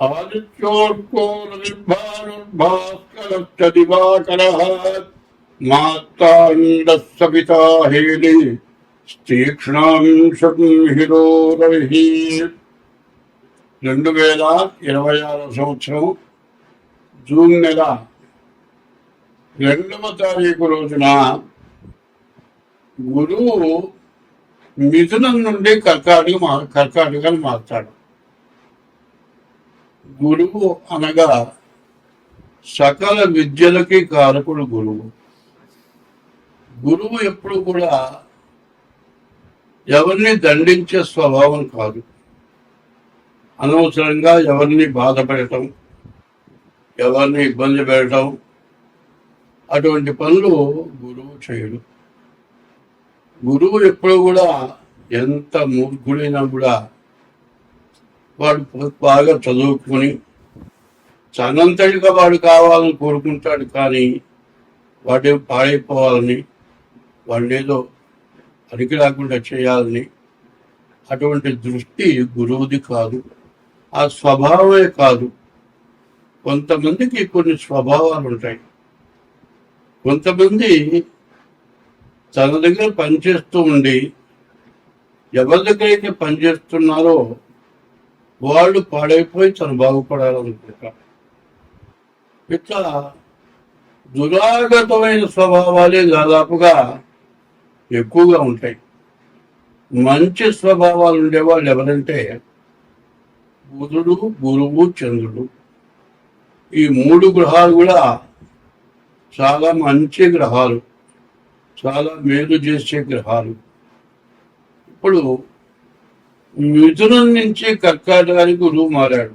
ఆదిత్యోర్కో రవిర్భానుర్భాస్కరశ్చ దివాకరః మార్తాండః Savitha హేళి తీక్ష్ణాంశం hero రవిః. 2026 సంవత్సరం June నెల 2వ తారీఖు రోజున గురువు మిథునం నుండి కర్కాటకాన్ని మారుతాడు. గురువు అనగా సకల విద్యలకి కారకుడు గురువు. గురువు ఎప్పుడు కూడా ఎవరిని దండించే స్వభావం కాదు. అనవసరంగా ఎవరిని బాధ పెట్టడం, ఎవరిని ఇబ్బంది పెట్టడం అటువంటి పనులు గురువు చేయడు. గురువు ఎప్పుడు కూడా ఎంత మూర్ఖుడైనా కూడా వాడు బాగా చదువుకొని తనంతటిగా వాడు కావాలని కోరుకుంటాడు. కానీ వాడేం పాడైపోవాలని, వాడేదో పనికి రాకుండా చేయాలని అటువంటి దృష్టి గురువుది కాదు. ఆ స్వభావమే కాదు. కొంతమందికి కొన్ని స్వభావాలు ఉంటాయి. కొంతమంది తన దగ్గర పనిచేస్తూ ఉండి ఎవరి దగ్గర అయితే పనిచేస్తున్నారో వాళ్ళు పాడైపోయి తను బాగుపడాలనుకుంటారు. ఇట్లా దురాగతమైన స్వభావాలే దాదాపుగా ఎక్కువగా ఉంటాయి. మంచి స్వభావాలు ఉండేవాళ్ళు ఎవరంటే బుధుడు, గురువు, చంద్రుడు. ఈ 3 గ్రహాలు కూడా చాలా మంచి గ్రహాలు, చాలా మేలు చేసే గ్రహాలు. ఇప్పుడు మిథునం నుంచి కర్కాటకానికి గురువు మారాడు.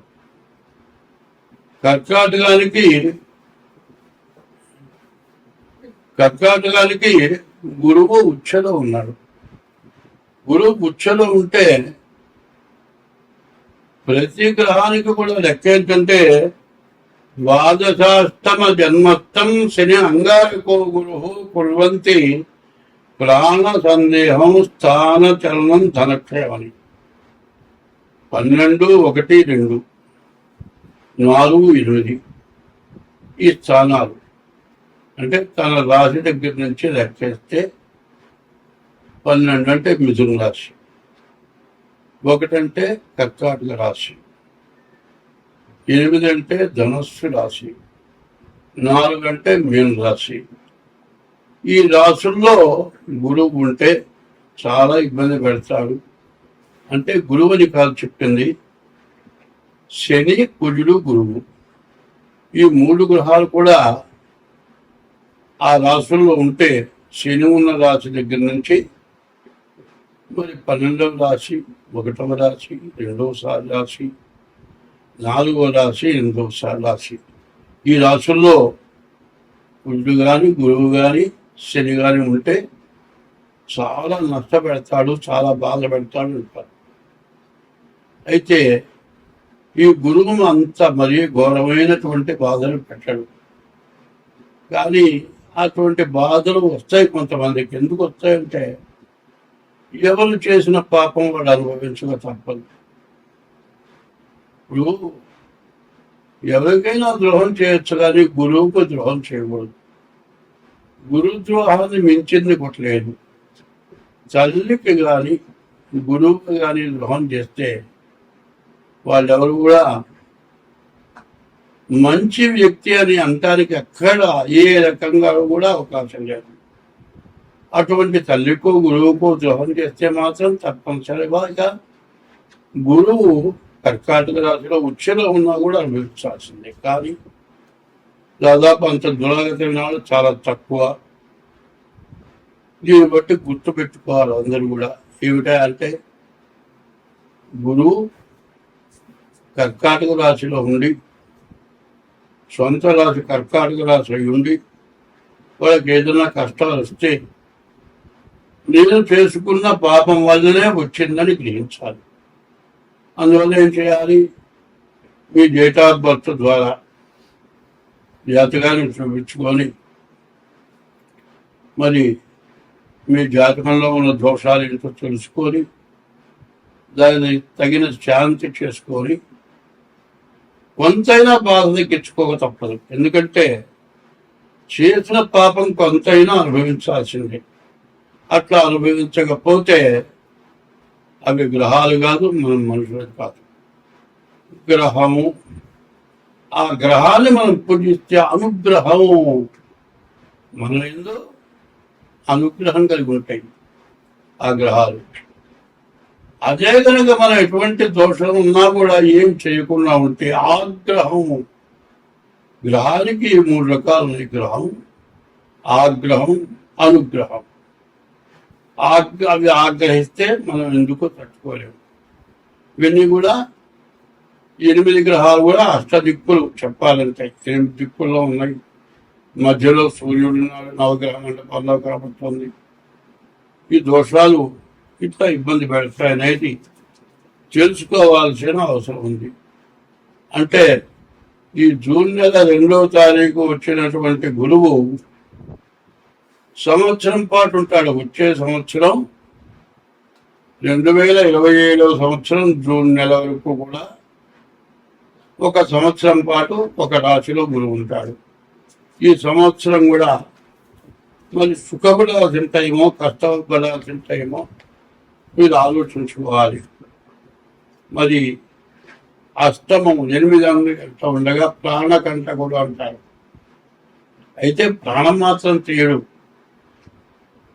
కర్కాటకానికి గురువు ఉచ్చలో ఉన్నాడు. గురువు ఉచ్చలో ఉంటే ప్రతి గ్రహానికి కూడా లెక్క ఏంటంటే ద్వాదశాష్టమ జన్మస్థం శని అంగారకో గురు కుర్వంతి ప్రాణ సందేహం స్థాన చలనం ధనక్షయమని. 12, 1, 2, 4, 8 ఈ స్థానాలు అంటే తన రాశి దగ్గర నుంచి లెక్కేస్తే 12 అంటే మిథున రాశి, 1 అంటే కర్కాటక రాశి, 8 అంటే ధనుస్సు రాశి, 4 అంటే మీన రాశి. ఈ రాశుల్లో గురువు ఉంటే చాలా ఇబ్బంది పెడతాడు. అంటే గురువుని కాదు చెప్పింది. శని, కుజుడు, గురువు ఈ 3 గ్రహాలు కూడా ఆ రాశుల్లో ఉంటే శని ఉన్న రాశి దగ్గర నుంచి మరి 12వ రాశి, 1వ రాశి, 2వ రాశి, 4వ రాశి, 8వ రాశి ఈ రాశుల్లో కుజుడు కానీ, గురువు కానీ, శని కానీ ఉంటే చాలా నష్టపెడతాడు, చాలా బాధ పెడతాడు అంటారు. అయితే ఈ గురువు అంత మరీ ఘోరమైనటువంటి బాధలు పెట్టాడు. కానీ అటువంటి బాధలు వస్తాయి కొంతమందికి. ఎందుకు వస్తాయంటే ఎవరు చేసిన పాపం వాడు అనుభవించక తప్పదు. ఇప్పుడు ఎవరికైనా ద్రోహం చేయొచ్చు, కానీ గురువుకు ద్రోహం చేయకూడదు. గురుద్రోహాన్ని మించింది కొట్టలేదు. తల్లికి కానీ గురువుకి కానీ ద్రోహం చేస్తే వాళ్ళెవరు కూడా మంచి వ్యక్తి అని అంటానికి ఎక్కడ ఏ రకంగా కూడా అవకాశం లేదు. అటువంటి తల్లికో గురువుకో ద్రోహం చేస్తే మాత్రం తప్పనిసరిగా గురువు కర్కాటక రాశిలో ఉచ్చలో ఉన్నా కూడా అనుభవించాల్సిందే. కానీ దాదాపు అంత దురాగతమైన వాళ్ళు చాలా తక్కువ. దీన్ని బట్టి గుర్తుపెట్టుకోవాలి అందరూ కూడా. ఏమిటా అంటే గురువు కర్కాటక రాశిలో ఉండి, సొంత రాశి కర్కాటక రాశి ఉండి వాళ్ళకి ఏదైనా కష్టాలు వస్తే నేను చేసుకున్న పాపం వల్లనే వచ్చిందని గ్రహించాలి. అందువల్ల ఏం చేయాలి? మీ డేట్ ఆఫ్ బర్త్ ద్వారా జాతకాన్ని చూపించుకొని మరి మీ జాతకంలో ఉన్న దోషాలు ఏంటో తెలుసుకొని దాన్ని తగిన శాంతి చేసుకొని కొంతైనా బాధ తగ్గించుకోక తప్పదు. ఎందుకంటే చేసిన పాపం కొంతైనా అనుభవించాల్సిందే. అట్లా అనుభవించకపోతే అవి గ్రహాలు కాదు, మనం మనుషులు కాదు. గ్రహము, ఆ గ్రహాన్ని మనం పూజిస్తే అనుగ్రహము మన ఎందు అనుగ్రహం కలిగి ఉంటాయి ఆ గ్రహాలు. అదే కనుక మనం ఎటువంటి దోషం ఉన్నా కూడా ఏం చేయకుండా ఉంటే ఆగ్రహం, గ్రహానికి 3 రకాలు ఉన్నాయి. గ్రహం, ఆగ్రహం, అనుగ్రహం. అవి ఆగ్రహిస్తే మనం ఎందుకో తట్టుకోలేము. ఇవన్నీ కూడా 8 గ్రహాలు కూడా అష్టదిక్కులు చెప్పాలంటే 8 దిక్కుల్లో ఉన్నాయి. మధ్యలో సూర్యుడు ఉన్నాడు, నవగ్రహ మండపంలో కనబడుతుంది. ఈ దోషాలు ఇట్లా ఇబ్బంది పెడతాయనేది తెలుసుకోవాల్సిన అవసరం ఉంది. అంటే ఈ జూన్ నెల 2వ తారీఖు వచ్చినటువంటి గురువు సంవత్సరం పాటు ఉంటాడు. వచ్చే సంవత్సరం 2027వ సంవత్సరం జూన్ నెల వరకు కూడా 1 సంవత్సరం పాటు ఒక రాశిలో గురువు ఉంటాడు. ఈ సంవత్సరం కూడా మరి సుఖపడాల్సిన టైమో కష్టపడాల్సిన టైమో మీరు ఆలోచించుకోవాలి. మరి అష్టమం 8 ఉండగా ప్రాణకంట కూడా అంటారు. అయితే ప్రాణం మాత్రం తీయడు.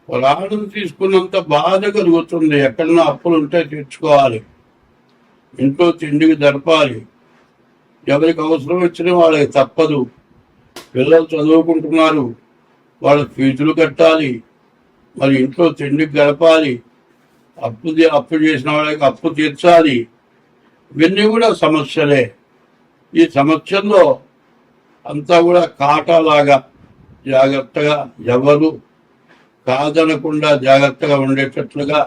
పొలాలను తీసుకున్నంత బాధ కలుగుతుంది. ఎక్కడన్నా అప్పులు ఉంటే తీర్చుకోవాలి, ఇంట్లో తిండికి జరపాలి, ఎవరికి అవసరం వచ్చిన వాళ్ళకి తప్పదు. పిల్లలు చదువుకుంటున్నారు, వాళ్ళ ఫీజులు కట్టాలి, మరి ఇంట్లో తిండికి గడపాలి, అప్పు చేసిన వాళ్ళకి అప్పు తీర్చాలి. ఇవన్నీ కూడా సమస్యలే. ఈ సమస్యల్లో అంతా కూడా కాటాలాగా జాగ్రత్తగా ఎవరు కాదనకుండా జాగ్రత్తగా ఉండేటట్లుగా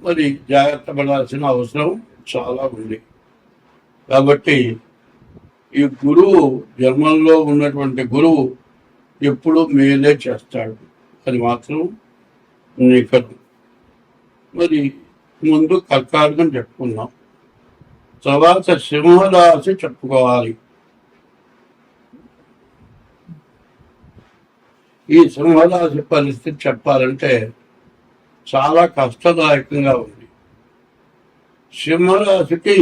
మరి జాగ్రత్త పడాల్సిన అవసరం చాలా ఉంది. కాబట్టి ఈ గురువు, జన్మంలో ఉన్నటువంటి గురువు ఎప్పుడు మేలే చేస్తాడు, అది మాత్రం నికరం. మరి ముందు కర్కాటకం చెప్పుకున్నాం, తర్వాత సింహరాశి చెప్పుకోవాలి. ఈ సింహరాశి పరిస్థితి చెప్పాలంటే చాలా కష్టదాయకంగా ఉంది. సింహరాశికి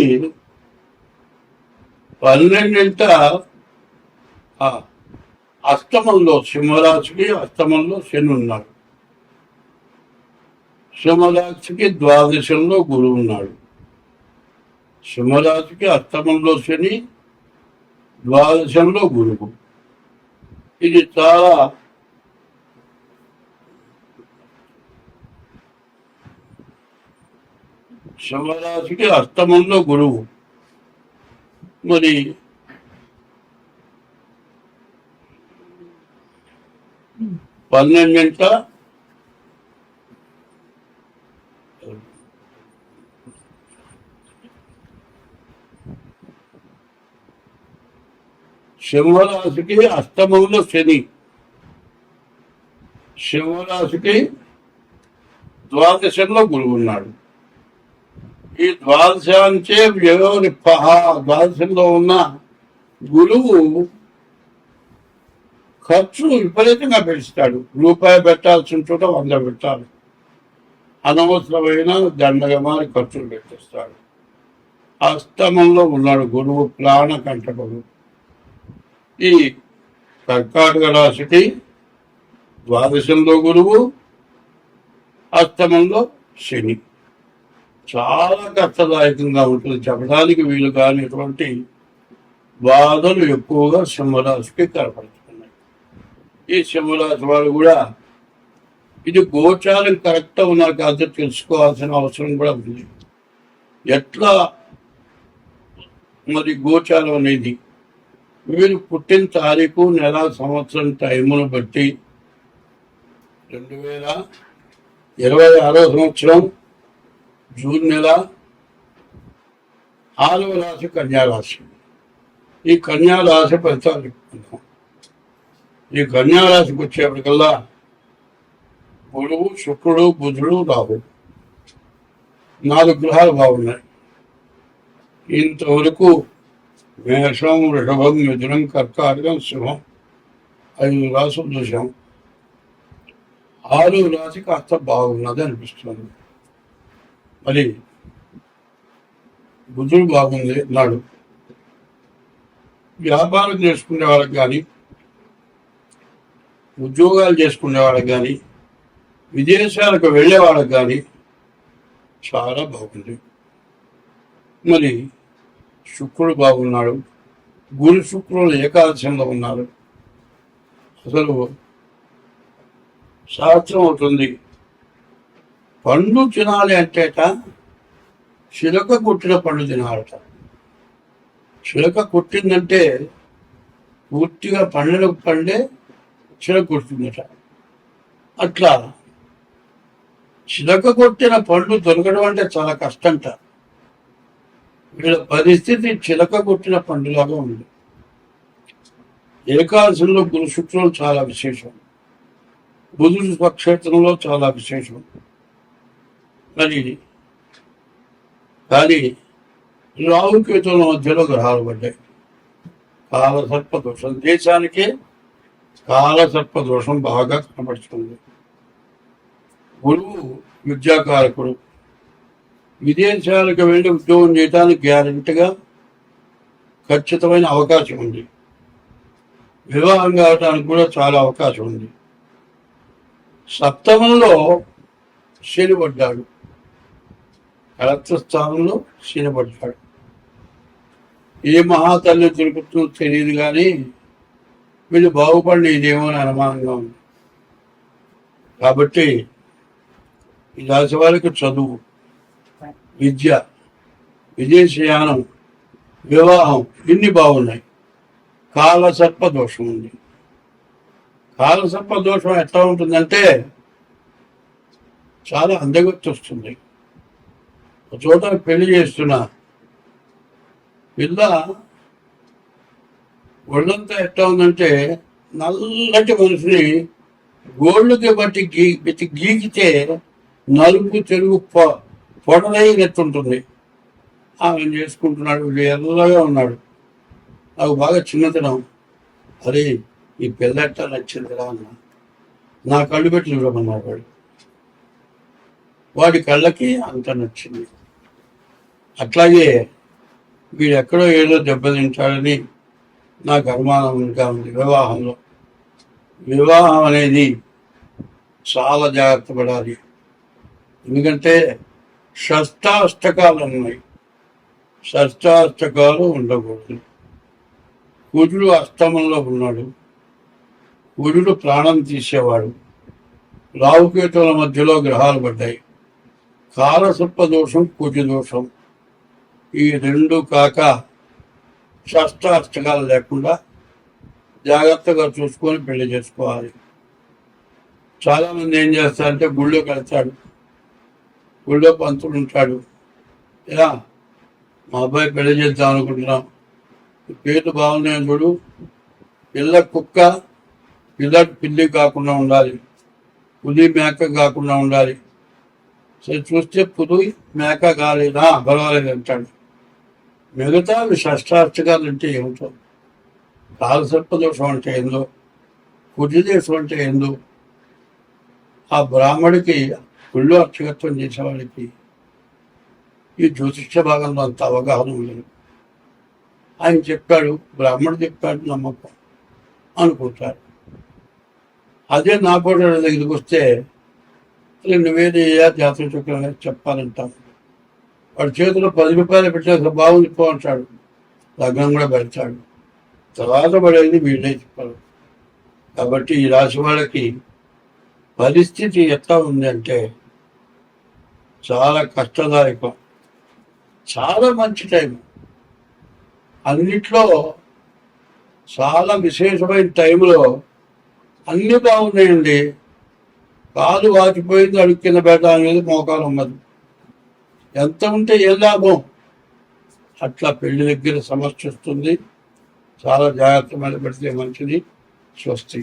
12వ అష్టమంలో, సింహరాశికి అష్టమంలో శని ఉన్నాడు. సింహరాశికి ద్వాదశంలో గురువు ఉన్నాడు. సింహరాశికి అష్టమంలో శని, ద్వాదశంలో గురువు. ఇది చాలా సింహరాశికి అష్టమంలో గురువు. మరి పన్నెండింట సింహరాశికి అష్టమంలో శని, సింహరాశికి ద్వాదశంలో గురువు ఉన్నాడు. ఈ ద్వాదశాంచే వ్యయోరిప్పహ, ద్వాదశంలో ఉన్న గురువు ఖర్చు విపరీతంగా పెంచుతాడు. రూపాయి పెట్టాల్సిన చోట 100 పెట్టాలి. అనవసరమైన దండగమారి ఖర్చులు పెట్టేస్తాడు. అష్టమంలో ఉన్నాడు గురువు, ప్రాణకంటకుడు. ఈ కర్కాటక రాశికి ద్వాదశంలో గురువు, అష్టమంలో శని. చాలా కష్టదాయకంగా ఉంటుంది, చెప్పడానికి వీలు కానిటువంటి బాధలు ఎక్కువగా సింహరాశికి కనపడుతున్నాయి. ఈ సింహరాశి వాళ్ళు కూడా ఇది గోచారం కరెక్ట్గా ఉన్నారు కాదు తెలుసుకోవాల్సిన అవసరం కూడా ఉంది. ఎట్లా మరి గోచారం అనేది వీరు పుట్టిన తారీఖు, నెల, సంవత్సరం, టైమును బట్టి 2026వ సంవత్సరం జూన్ నెల 6వ రాశి కన్యారాశి. ఈ కన్యారాశి ఫలితాలు చెప్పుకుందాం. ఈ కన్యారాశికి వచ్చేప్పటికల్లా గురువు, శుక్రుడు, బుధుడు, రాహు 4 గ్రహాలు బాగున్నాయి. ఇంతవరకు మేషం, వృషభం, మిథునం, కర్కాటకం, సింహం 5 రాసులు చూసాం. 6వ రాశి కాస్త బాగున్నది అనిపిస్తుంది. మరి బుధుడు బాగుంది నాడు. వ్యాపారం చేసుకునే వాళ్ళకి కానీ, ఉద్యోగాలు చేసుకునే వాళ్ళకి కానీ, విదేశాలకు వెళ్ళే వాళ్ళకి కానీ చాలా బాగుంది. మరి శుక్రుడు బాగున్నాడు. గురు శుక్రులు ఏకాదశంలో ఉన్నారు. అసలు శాస్త్రం అవుతుంది, పండు తినాలి అంటేట చిలక కొట్టిన పండు తినాలట. చిలక కొట్టిందంటే పూర్తిగా పండిన పండే చిలక కొట్టిందట. అట్లా చిలక కొట్టిన పండు దొరకడం అంటే చాలా కష్టంట. వీళ్ళ పరిస్థితి చిలక కొట్టిన పండులాగా ఉంది. ఏకాదశంలో గురు శుక్రులు చాలా విశేషం. బుధుడు స్వక్షేత్రంలో చాలా విశేషం. మరి కానీ రాహుకేతువుల మధ్యలో గ్రహాలు పడ్డాయి. కాలసర్ప దోషం, దేశానికే కాలసర్ప దోషం బాగా కనబడుతుంది. గురువు విద్యాకారకుడు. విదేశాలకు వెళ్ళి ఉద్యోగం చేయడానికి గ్యారెంటీగా ఖచ్చితమైన అవకాశం ఉంది. వివాహం కావడానికి కూడా చాలా అవకాశం ఉంది. సప్తమంలో శని పడ్డాడు. కలత్ర స్థానంలో శని పడ్డాడు. ఏ మహాతల్లి దొరుకుతుందో తెలియదు కానీ వీళ్ళు బాగుపడినదేమో అని అనుమానంగా ఉంది. కాబట్టి ఈ రాశి వారికి చదువు, విద్య, విదేశయానం, వివాహం ఇన్ని బాగున్నాయి. కాలసర్ప దోషం ఉంది. కాలసర్ప దోషం ఎట్లా ఉంటుందంటే చాలా అందగత్తి వస్తుంది. ఒక చోట పెళ్లి చేస్తున్నా పిల్ల ఒళ్ళంతా ఎట్లా ఉందంటే నల్లటి మనిషిని గోళ్ళకి బట్టి గీకితే నలుపు తెలుగు పొడలైనట్టుంటుంది. ఆమె చేసుకుంటున్నాడు. వీడు ఎల్లగా ఉన్నాడు. నాకు బాగా చిన్నతనం. అరే ఈ పిల్ల ఎట్లా నచ్చిందిరా అన్న. నా కళ్ళు పెట్టి చూడమన్నాడు వాడు. వాడి కళ్ళకి అంత నచ్చింది. అట్లాగే వీడు ఎక్కడో ఏదో దెబ్బతింటాడని నాకు అనుమానంగా ఉంది. వివాహం అనేది చాలా జాగ్రత్త పడాలి. ఎందుకంటే షష్టాష్టకాలు ఉన్నాయి. షష్టాష్టకాలు ఉండకూడదు. కుజుడు అష్టమంలో ఉన్నాడు. కుజుడు ప్రాణం తీసేవాడు. రాహుకేతువుల మధ్యలో గ్రహాలు పడ్డాయి. కాలసర్ప దోషం, కుజు దోషం ఈ రెండు కాక షష్టాష్టకాలు లేకుండా జాగ్రత్తగా చూసుకొని పెళ్లి చేసుకోవాలి. చాలామంది ఏం చేస్తారంటే గుళ్ళో కడతాడు, గుళ్ళో పంతులు ఉంటాడు. ఇలా మా అబ్బాయి పెళ్లి చేద్దాం అనుకుంటున్నాం, పేరు బాగున్నాయని చూడు, పిల్ల కుక్క పిల్లి కాకుండా ఉండాలి, పులి మేక కాకుండా ఉండాలి. సరే చూస్తే పులి మేక కాలేదా, పర్వాలేదు అంటాడు. మిగతావి షష్టాష్టకాలు అంటే ఏమిటో, కాలసర్ప దోషం అంటే ఏందో, కుజదేశం అంటే ఏందో ఆ బ్రాహ్మడికి గుళ్ళు అర్చకత్వం చేసేవాడికి ఈ జ్యోతిష్య భాగంలో అంత అవగాహన ఉండదు. ఆయన చెప్పాడు, బ్రాహ్మణుడు చెప్పాడు, నమ్మకం అనుకుంటారు. అదే నా కూడా దగ్గరికి వస్తే నువ్వేది జాతర చక్రం చెప్పాలంటాను. వాడి చేతిలో 10 రూపాయలు పెట్టేసి బాగుంది పో అంటాడు. లగ్నం కూడా పెడతాడు. తర్వాత పడేది వీళ్ళే చెప్పారు. కాబట్టి ఈ రాశి వాళ్ళకి పరిస్థితి ఎట్లా ఉంది అంటే చాలా కష్టదాయకం. చాలా మంచి టైం, అన్నిట్లో చాలా విశేషమైన టైంలో అన్నీ బాగున్నాయండి. కాలు వాచిపోయింది, అడుగు కింద పెట్టడం లేదు, మోకాలు ఉన్నది. ఎంత ఉంటే ఏం లాభం? అట్లా పెళ్లి దగ్గర సమస్య వస్తుంది. చాలా జాగ్రత్త మీద పెడితే మంచిది. స్వస్తి.